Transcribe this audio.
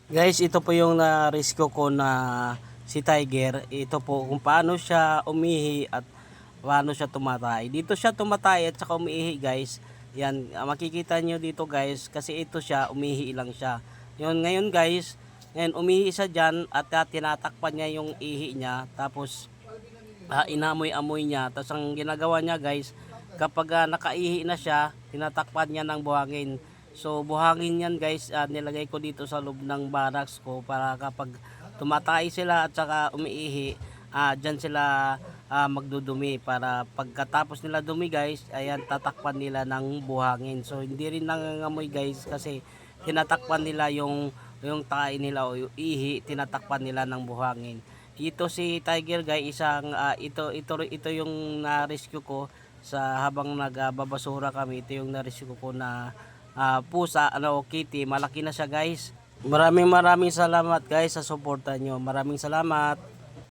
Guys, ito po yung na-rescue ko na si Tiger. Ito po kung paano siya umihi at paano siya tumatay. Dito siya tumatay at saka umiihi guys. Yan, makikita nyo dito guys kasi ito siya, umihi lang siya. Yun, ngayon guys, ngayon umihi siya dyan at tinatakpan niya yung ihi niya. Tapos inamoy-amoy niya. Tapos ang ginagawa niya guys, kapag nakaihi na siya, tinatakpan niya ng buhangin. So buhangin yan guys, nilagay ko dito sa loob ng barracks ko para kapag tumatay sila at saka umiihi, dyan sila magdudumi para pagkatapos nila dumi guys, ayan tatakpan nila ng buhangin. So hindi rin nangangamoy guys kasi tinatakpan nila yung tae nila o yung ihi, tinatakpan nila ng buhangin. Ito si Tiger guy, isang ito yung na-rescue ko sa habang nagbabasura kami. Ito yung na-rescue ko na pusa, kitty. Malaki na siya guys. Maraming salamat guys sa suporta nyo. Maraming salamat.